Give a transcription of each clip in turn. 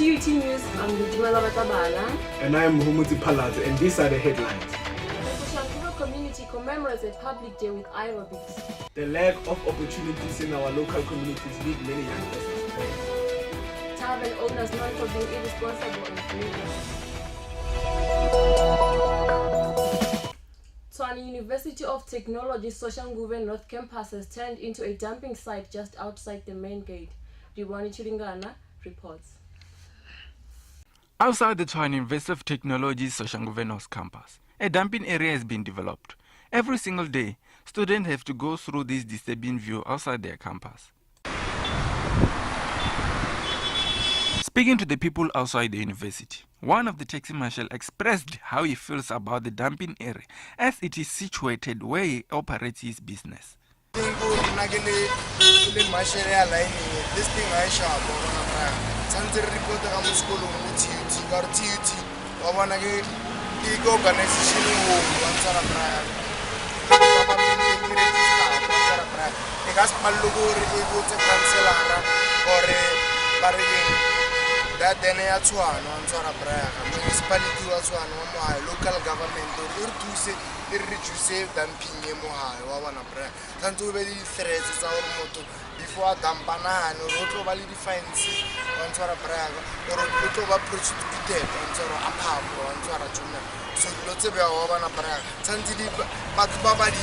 TUT News, I'm Ludmila Batabala. And I am Mopsy Preschool, and these are the headlines. The Soshanguve community commemorates a public day with aerobics. The lack of opportunities in our local communities lead many young persons to pay. Tavern Owners known for being irresponsible and greedy. Tshwane University of Technology Soshanguve North Campus has turned into a dumping site just outside the main gate. Diwani Chilingana reports. Outside the Tshwane University of Technology Soshanguve North Campus, a dumping area has been developed. Every single day, students have to go through this disturbing view outside their campus. Speaking to the people outside the university, one of the taxi marshal expressed how he feels about the dumping area as it is situated where he operates his business. This thing I shop Santa report I'm school TUT got TUT I wanna get the organization one sara prayer the gospel logo able to cancel or that then I Tshwane on sara prayer municipality was one local government or to say they reduce dumping wa wana prayer tanto be di threats tsa or motho before dampana no rotlo ba le defense on tsara prayer or rotlo ba prosecuted on tsara aphapo on tsara tshona so lo tsebe wa bana prayer tsanti di batho ba ba di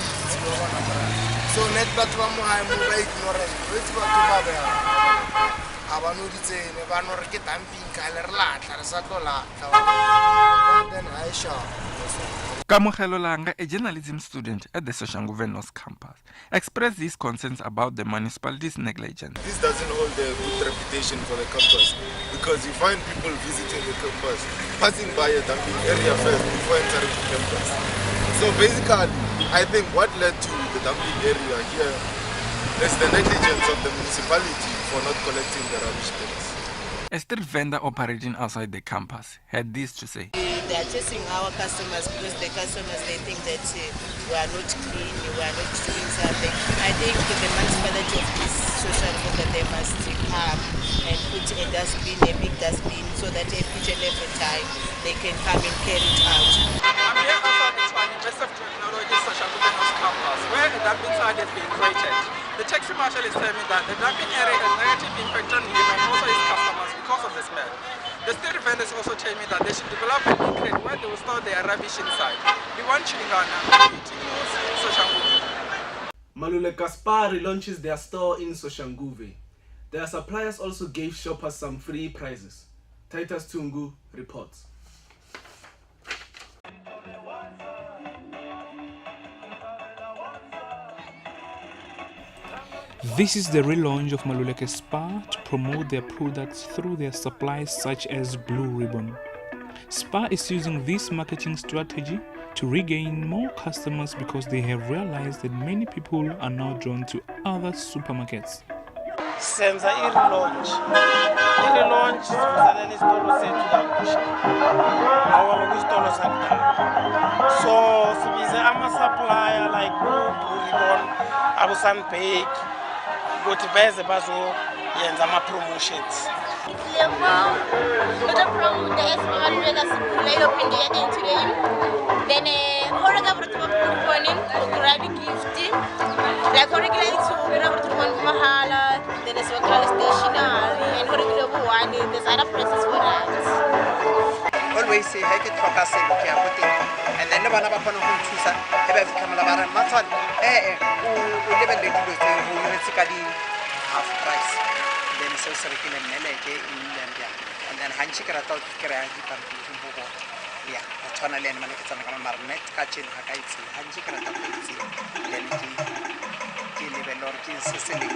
wa bana prayer so net batho ba mo ha mo ba ignorant wetsi batho ba ba aba no di tsene ba no re ke dumping ka le re latla re sa tlola then I shop Kamogelo Langa, a journalism student at the Soshanguve North Campus, expressed his concerns about the municipality's negligence. This doesn't hold a good reputation for the campus because you find people visiting the campus, passing by a dumping area first before entering the campus. So basically, I think what led to the dumping area here is the negligence of the municipality for not collecting the rubbish bins. A street vendor operating outside the campus had this to say. They are chasing our customers because the customers, they think that we are not clean, we are not doing something. I think the municipality of this social group that they must come and put a dustbin, a big dustbin, so that each and every time they can come and carry it out. I'm here outside the Tshwane University of Technology Social North Campus, where a dumping site has been created. The taxi marshal is telling me that the dumping area has negative impact on him and also his customers because of the smell. The street vendors also tell me that they should develop an crate where they will store their rubbish inside. The one Chilingana, Soshanguve. Malule Gaspari launches their store in Soshanguve. Their suppliers also gave shoppers some free prizes. Titus Tungu reports. This is the relaunch of Maluleke Spa to promote their products through their supplies such as Blue Ribbon. Spa is using this marketing strategy to regain more customers because they have realized that many people are now drawn to other supermarkets. Senza i-relaunch sizana nesitolo sethu kakusha awona kwisitolo sakudala so sibize ama-supplier like Blue Ribbon, abo-Sunbake ukuthi beze bazoyenza ama-promotions. Always say, I get for us and then never have a tusa, ever become a baran maton, who never let you basically half price. Then so circle and meleke in India, and then Hanchikara thought Karahi Pampu. Yeah, a channel and Manakatan Marnet, catching Hakaitsi, Hanchikara, then he live Lorkin Sicily,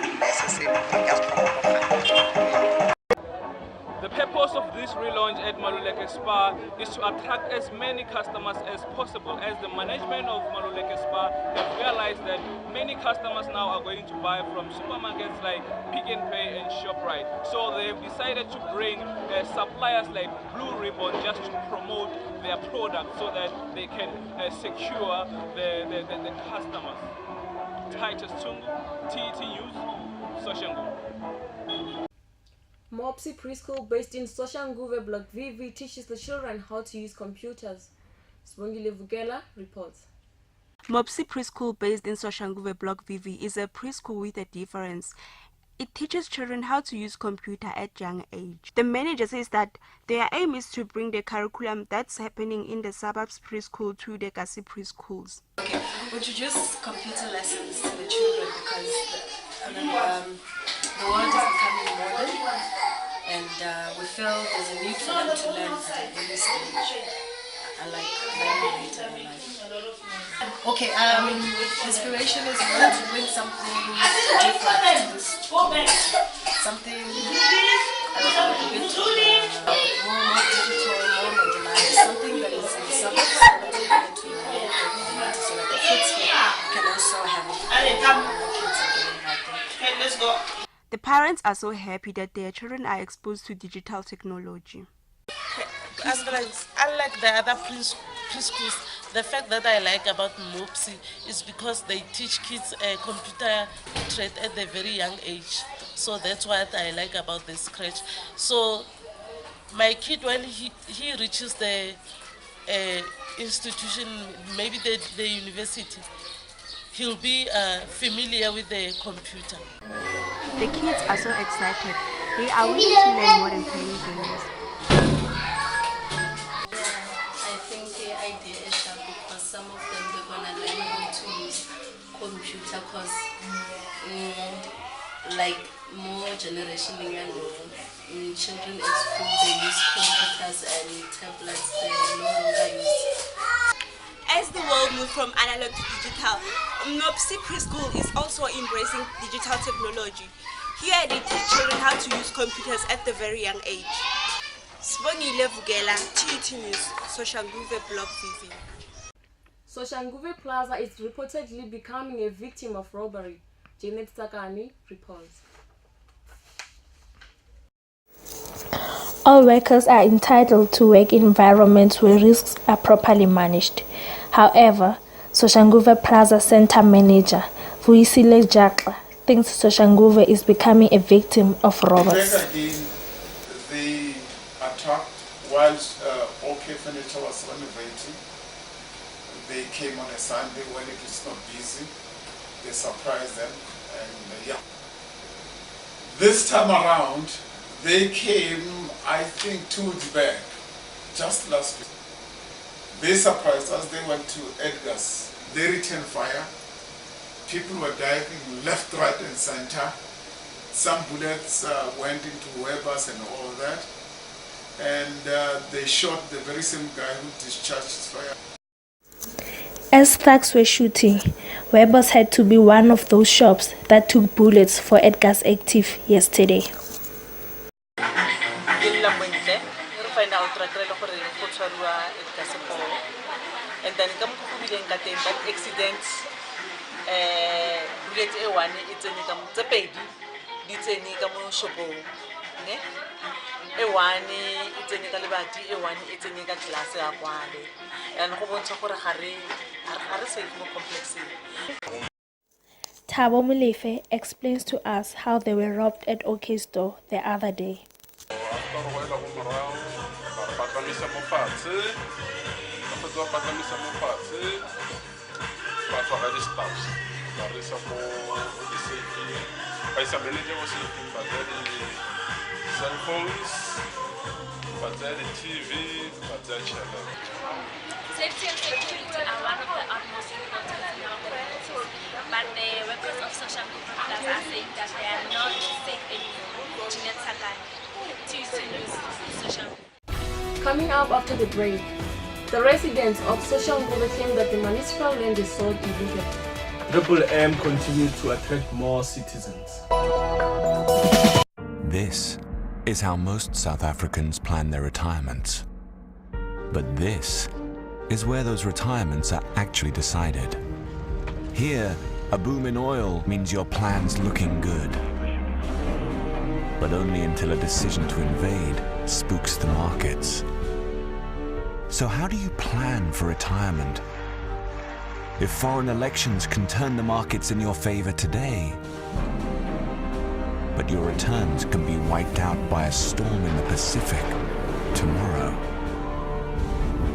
The purpose of this relaunch at Maluleke Spa is to attract as many customers as possible, as the management of Maluleke Spa have realized that many customers now are going to buy from supermarkets like Pick n Pay and ShopRite. So they've decided to bring suppliers like Blue Ribbon just to promote their product so that they can secure the customers. Titus Tungu, TET News, Soshanguve. Mopsy Preschool, based in Soshanguve Block VV, teaches the children how to use computers. Sibongile Vugela reports. Mopsy Preschool, based in Soshanguve Block VV, is a preschool with a difference. It teaches children how to use computer at young age. The manager says that their aim is to bring the curriculum that's happening in the suburbs preschool to the Kasi preschools. Okay, we introduce computer lessons to the children because the world is becoming modern, and we feel there's a need for them to learn at an early stage. I like learning later in life. Okay, inspiration is we want to bring something different to this community. Something a bit more digital, more modernized, something that is in the suburbs to so that the kids here can also have it. Let's go. The parents are so happy that their children are exposed to digital technology. As well as unlike the other preschools, the fact that I like about Mopsy is because they teach kids computer trade at a very young age. So that's what I like about this crèche. So my kid, when he reaches the institution, maybe the university, he'll be familiar with the computer. The kids are so excited. They are willing to learn more than playing games. I think the idea is that because some of them they're gonna learn how to use computer because like more generation children at school they use computers and tablets they no longer use. As the world moves from analog to digital, Mopsy Preschool is also embracing digital technology. Here they teach children how to use computers at the very young age. Sibongile Vugela, TT News, Soshanguve Block VV. Soshanguve Plaza is reportedly becoming a victim of robbery. Janet Sakani reports. All workers are entitled to work in environments where risks are properly managed. However, Soshanguve Plaza Center manager Vuisile Jakla thinks Soshanguve is becoming a victim of robbers. The attack whilst OK Furniture was renovating, they came on a Sunday when it is not busy. They surprised them, and yeah. This time around, they came, I think, 2 weeks back, just last week. They surprised us. They went to Edgar's. They returned fire. People were diving left, right, and center. Some bullets went into Weber's and all that. And they shot the very same guy who discharged his fire. As thugs were shooting, Weber's had to be one of those shops that took bullets for Edgar's active yesterday. And then come to that accident, bullet A1, it's a baby, it's a nigga shopo. A1, it's a nigga liberty, A1, it's a nigga class, and Hobon Chokora Harry are safe more complexity. Thabo Mulefe explains to us how they were robbed at OK's store the other day. Cell phones, but the TV, but the channel. Safety and security are one of the utmost important in our community, but the workers of Soshanguve Plaza are saying that they are not safe anymore. Jeanette Sakani, Tuesday News, Soshanguve. Coming up after the break, the residents of Soshanguve claim that the municipal land is sold illegally. Triple M continues to attract more citizens. This is how most South Africans plan their retirements. But this is where those retirements are actually decided. Here, a boom in oil means your plan's looking good. But only until a decision to invade spooks the markets. So how do you plan for retirement? If foreign elections can turn the markets in your favor today, but your returns can be wiped out by a storm in the Pacific tomorrow.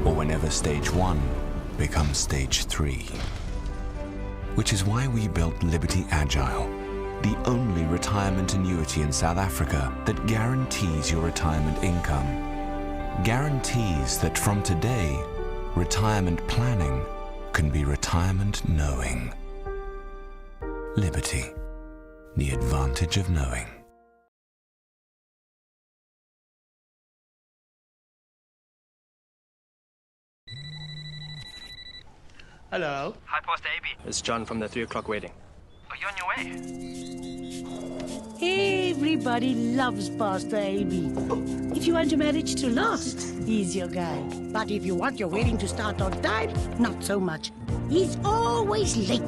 Or whenever stage 1 becomes stage 3. Which is why we built Liberty Agile, the only retirement annuity in South Africa that guarantees your retirement income. Guarantees that from today, retirement planning can be retirement knowing. Liberty, the advantage of knowing. Hello. Hi, Pastor AB. It's John from the 3 o'clock wedding. Are you on your way? Everybody loves Pastor AB. If you want your marriage to last, he's your guy. But if you want your wedding to start on time, not so much. He's always late.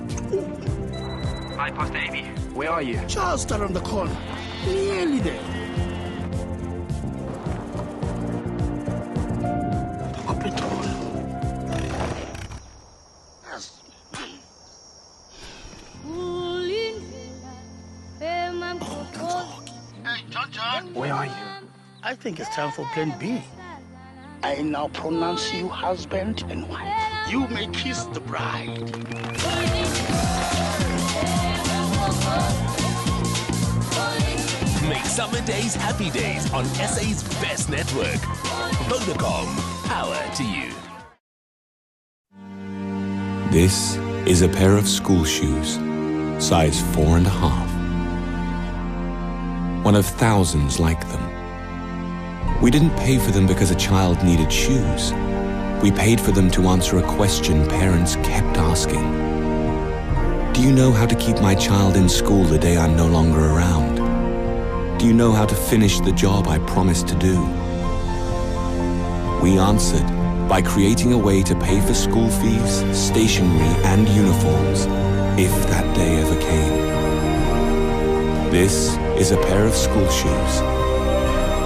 Hi, Pastor AB. Where are you? Just around the corner. Nearly there. Where are you? I think it's time for plan B. I now pronounce you husband and wife. You may kiss the bride. Make summer days happy days on SA's best network. Vodacom, power to you. This is a pair of school shoes, size 4.5. One of thousands like them. We didn't pay for them because a child needed shoes. We paid for them to answer a question parents kept asking. Do you know how to keep my child in school the day I'm no longer around? Do you know how to finish the job I promised to do? We answered by creating a way to pay for school fees, stationery, and uniforms, if that day ever came. This is a pair of school shoes,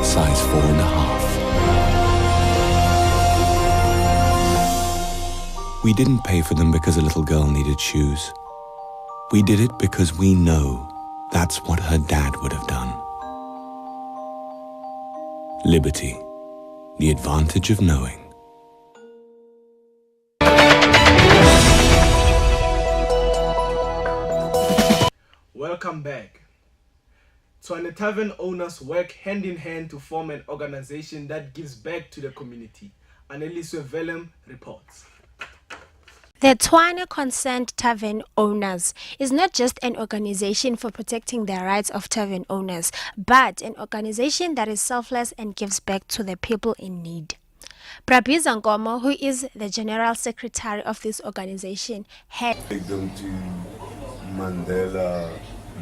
size 4.5. We didn't pay for them because a little girl needed shoes. We did it because we know that's what her dad would have done. Liberty, the advantage of knowing. Welcome back. Tshwane Tavern Owners work hand in hand to form an organization that gives back to the community. Anneliese Velem reports. The Tshwane Concerned Tavern Owners is not just an organization for protecting the rights of tavern owners, but an organization that is selfless and gives back to the people in need. Prabiza Nkomo, who is the General Secretary of this organization, had Take them to Mandela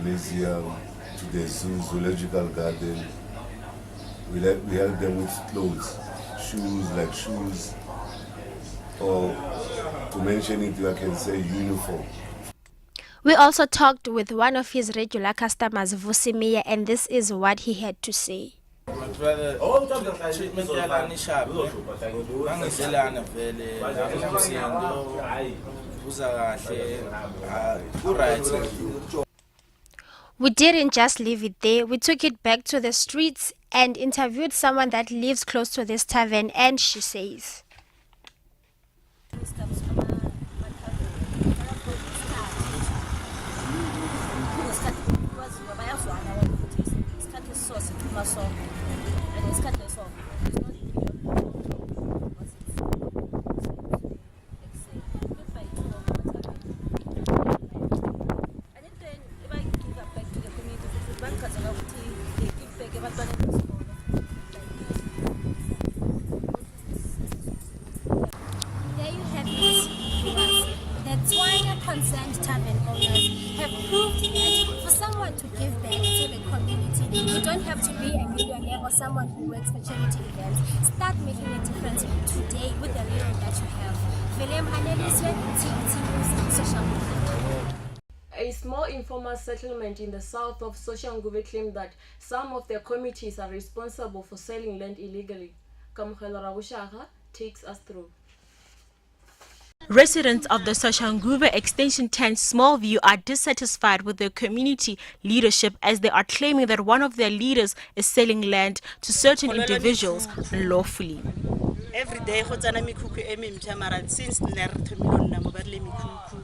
Museum, to the zoological garden. We help them with clothes, shoes, or to mention it, I can say uniform. We also talked with one of his regular customers, Vusimia, and this is what he had to say. We didn't just leave it there. We took it back to the streets and interviewed someone that lives close to this tavern, and she says, Concerned tavern owners have proved that for someone to give back to the community, you don't have to be a millionaire or someone who works for charity events. Start making a difference today with the little that you have. Willem Anneliese, TVT News, Social Media. A small informal settlement in the south of Soshanguve claimed that some of their committees are responsible for selling land illegally. Kamkhelo Rabushaka takes us through. Residents of the Soshanguve Extension 10 Smallview are dissatisfied with their community leadership as they are claiming that one of their leaders is selling land to certain individuals lawfully. Every day go tsana mikhukhu e mentšha mara since nne re thomile nna mo ba rile mikhukhu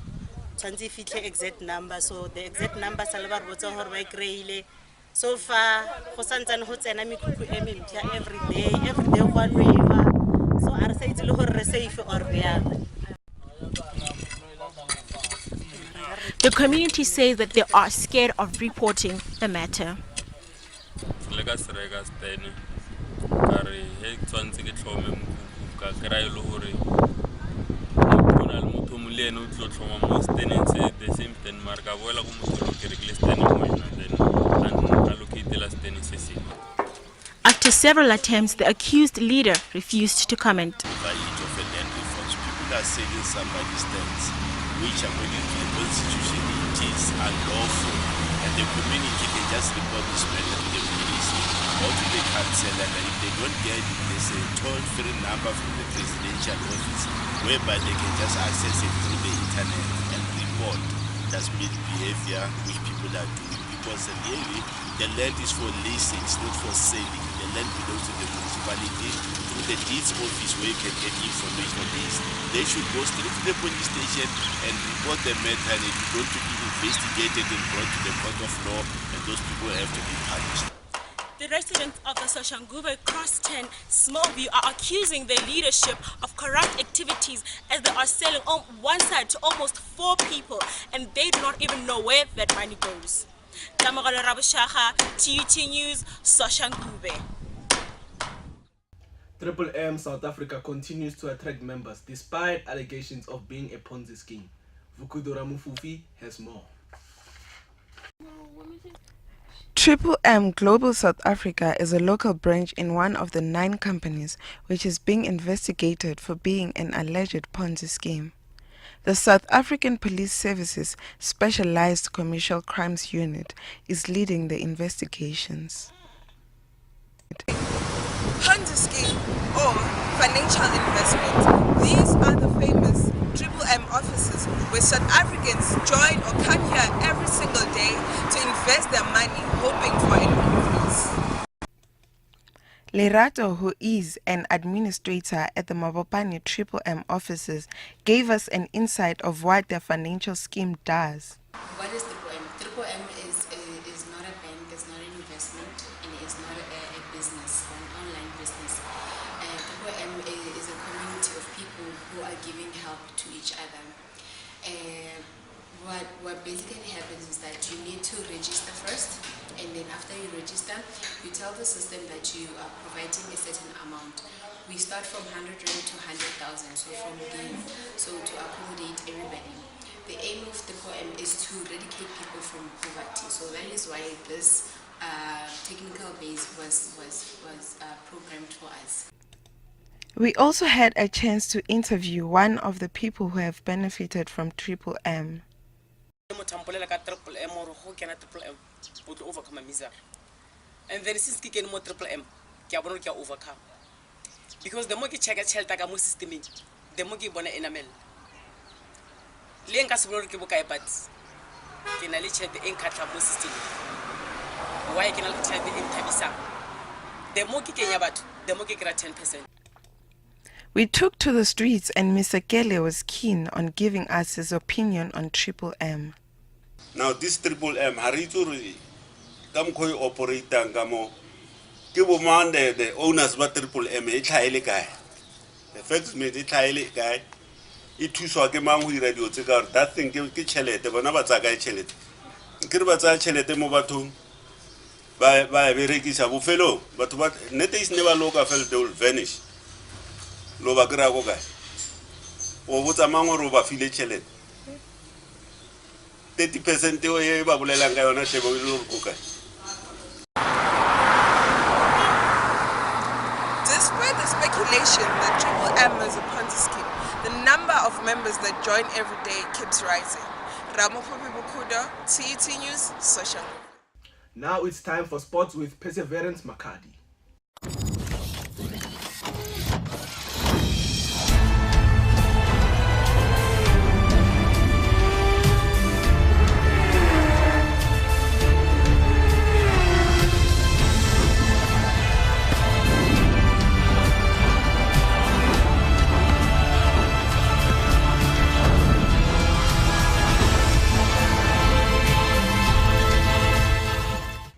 tshwantse fitlhe exact number, so the exact number sa le ba re botsa gore ba e kry-ile so far go santsane go tsena mikhukhu e mentšha every day go a noiwa so a re sa itse le gore re safe or bjang. The community says that they are scared of reporting the matter. After several attempts, the accused leader refused to comment. People are selling somebody's lands, which according to the constitution it is unlawful, and the community can just report this matter to the police or to the council, and if they don't get it, there's a toll-free number from the presidential office whereby they can just access it through the internet and report suspicious behavior which people are doing, because really the land is for leasing, it's not for selling. The land belongs to the municipality through the deeds office where you can get information on this. They should go straight to the police station and report the matter, and it's going to be investigated and brought to the court of law, and those people have to be punished. The residents of the Soshanguve Cross 10 Smallview are accusing the leadership of corrupt activities as they are selling on one side to almost 4 people, and they do not even know where that money goes. Tamagalo Rabushaha, TUT News, Soshanguve. Triple M South Africa continues to attract members despite allegations of being a Ponzi scheme. Vukudora Mufufi has more. Triple M Global South Africa is a local branch in one of the 9 companies which is being investigated for being an alleged Ponzi scheme. The South African Police Services Specialized Commercial Crimes Unit is leading the investigations. Ponzi scheme or financial investment. These are the famous Triple M offices where South Africans join or come here every single day to invest their money hoping for an increase. Lerato, who is an administrator at the Mabopane Triple M offices, gave us an insight of what their financial scheme does. What is Triple M? Triple M is not a bank, it's not an investment, and it's not a business, an online business. Triple M is a community of people who are giving help to each other. What basically happens is that you need to register first, and then after you register, you tell the system that you are providing a certain amount. We start from 100 Rand to 100,000, so to accommodate everybody. The aim of the poem is to eradicate people from poverty. So that is why this technical base was programmed for us. We also had a chance to interview one of the people who have benefited from Triple M. And then since I came to Triple M, I overcome. Because the more you check a child like a system, the more you want to enamel. Lenka Sibor Kibukai, but can I check the Enkata system? Why can I check the Entabisa? The more you can yabat, the more you get 10%. We took to the streets, and Mr. Kele was keen on giving us his opinion on Triple M. Now this Triple M, Harituri, Kamkoi operator Gamo, Kibomande, the owners of Triple M, a Chile guy. The facts made a Chile guy. It too so a man who radio cigar, that thing give Kichele, the Bonabataga Chile. Kiribata Chile, the Mobatum, by a very Kisabu fellow, but what Netis never look felt they will vanish. Loba Gragoga. Or what a man or over Philly Chile. 30% of Babulanga on a table with cooker. Despite the speculation that Triple M is a Ponzi scheme, the number of members that join every day keeps rising. Ramopopi Bukudo, TUT News, Social. Now it's time for sports with Perseverance Makadi.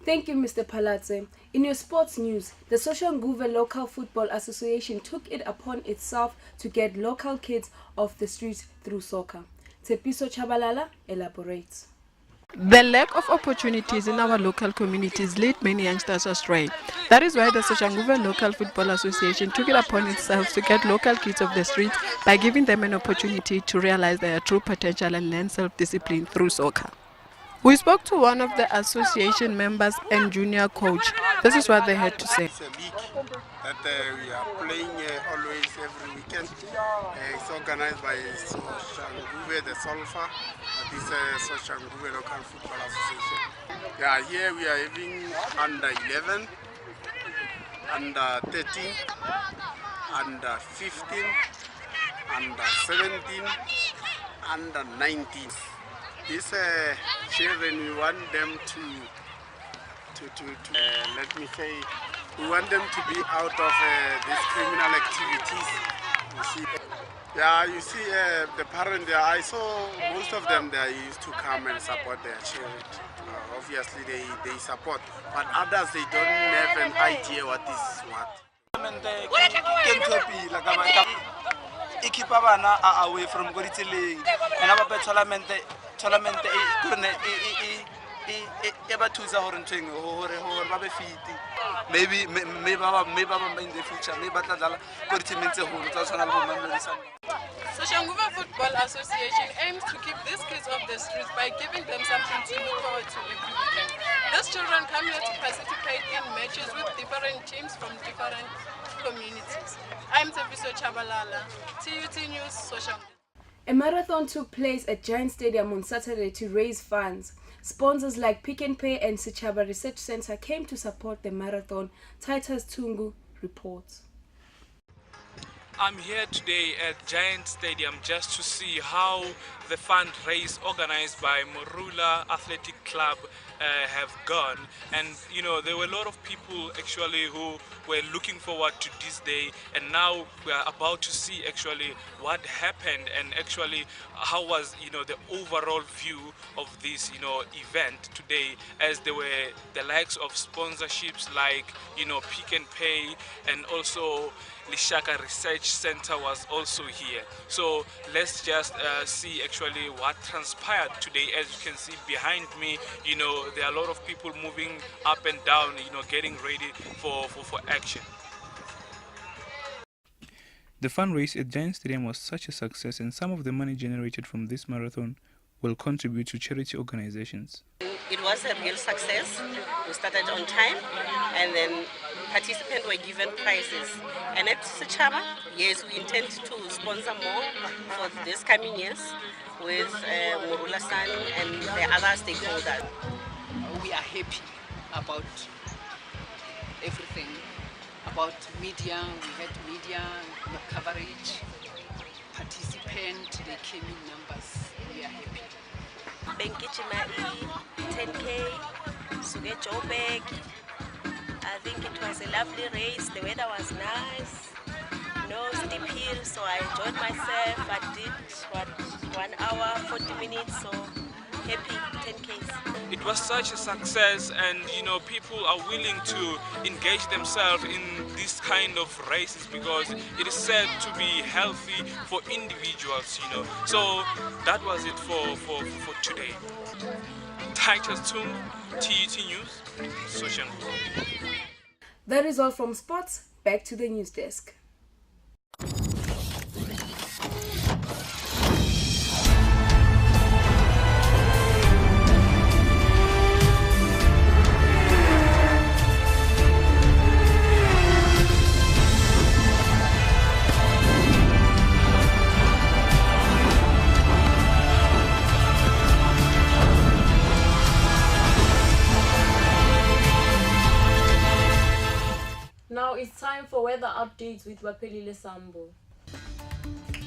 Thank you, Mr. Palatse. In your sports news, the Soshanguve Local Football Association took it upon itself to get local kids off the streets through soccer. Tepiso Chabalala elaborates. The lack of opportunities in our local communities lead many youngsters astray. That is why the Soshanguve Local Football Association took it upon itself to get local kids off the streets by giving them an opportunity to realize their true potential and learn self-discipline through soccer. We spoke to one of the association members and junior coach. This is what they had to say. It's a league that we are playing always every weekend. It's organized by Soshanguve, the Solfa, this Soshanguve Local Football Association. Yeah, here we are having under 11, under 13, under 15, under 17, under 19. These children, we want them to let me say, we want them to be out of these criminal activities. You see, yeah, you see the parents there. I saw most of them. They used to come and support their children. Obviously, they support, but others they don't have an idea what is what. Away from Goritili, and our tournament maybe in the future, Soshanguve Football Association aims to keep these kids off the streets by giving them something to look forward to every weekend. These children come here to participate in matches with different teams from different communities. I'm Tepiso Chabalala, TUT News, Soshanguve. A marathon took place at Giant Stadium on Saturday to raise funds. Sponsors like Pick n Pay and Sichaba Research Center came to support the marathon. Titus Tungu reports. I'm here today at Giant Stadium just to see how the fundraise organized by Morula Athletic Club have gone. And you know, there were a lot of people actually who were looking forward to this day, and now we are about to see actually what happened and actually how was, you know, the overall view of this, you know, event today, as there were the likes of sponsorships like, you know, Pick n Pay, and also Lishaka Research Center was also here. So let's just see actually what transpired today. As you can see behind me, you know, there are a lot of people moving up and down, you know, getting ready for action. The fundraise at Giant Stadium was such a success, and some of the money generated from this marathon will contribute to charity organizations. It was a real success. We started on time, and then participants were given prizes. And at Sichaba, yes, we intend to sponsor more for this coming years with Morula San and the other stakeholders. We are happy about everything, about media. We had media coverage, participants, they came in numbers. We are happy. Benkijima 10K, Suge Jobek. I think it was a lovely race. The weather was nice. No steep hill, so I enjoyed myself. I did 1 hour, 40 minutes, so happy 10Ks. It was such a success, and you know, people are willing to engage themselves in this kind of races because it is said to be healthy for individuals, you know. So that was it for today. Titus Tung, TUT News, Soshanguve. That is all from sports. Back to the news desk. Now it's time for weather updates with Wapelile Sambo.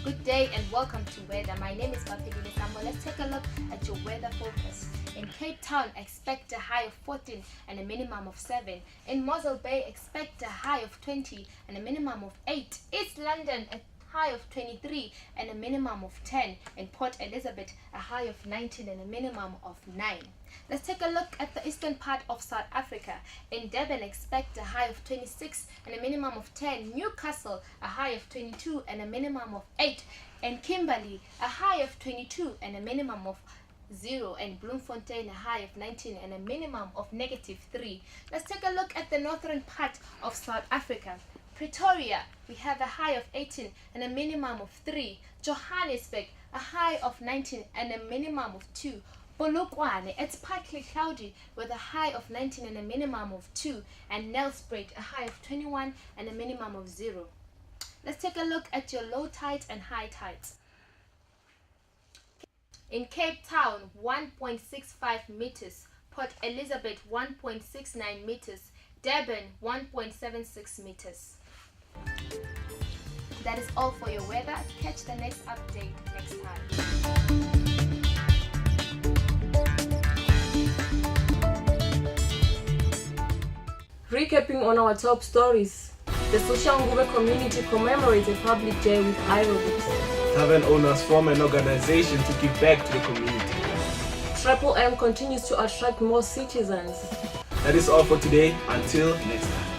Good day and welcome to weather. My name is Bapelile Sambo. Let's take a look at your weather forecast. In Cape Town, expect a high of 14 and a minimum of 7. In Mossel Bay, expect a high of 20 and a minimum of 8. East London, a high of 23 and a minimum of 10. In Port Elizabeth, a high of 19 and a minimum of 9. Let's take a look at the eastern part of South Africa. In Durban, expect a high of 26 and a minimum of 10. Newcastle, a high of 22 and a minimum of 8. In Kimberley, a high of 22 and a minimum of 0. And Bloemfontein, a high of 19 and a minimum of -3. Let's take a look at the northern part of South Africa. Pretoria, we have a high of 18 and a minimum of 3. Johannesburg, a high of 19 and a minimum of 2. Polokwane, it's partly cloudy with a high of 19 and a minimum of 2. And Nelspruit, a high of 21 and a minimum of 0. Let's take a look at your low tides and high tides. In Cape Town, 1.65 meters. Port Elizabeth, 1.69 meters. Durban, 1.76 meters. That is all for your weather. Catch the next update next time. Recapping on our top stories. The Soshanguve community commemorates a public day with aerobics. Tavern Owners form an organization to give back to the community. Triple M continues to attract more citizens. That is all for today. Until next time.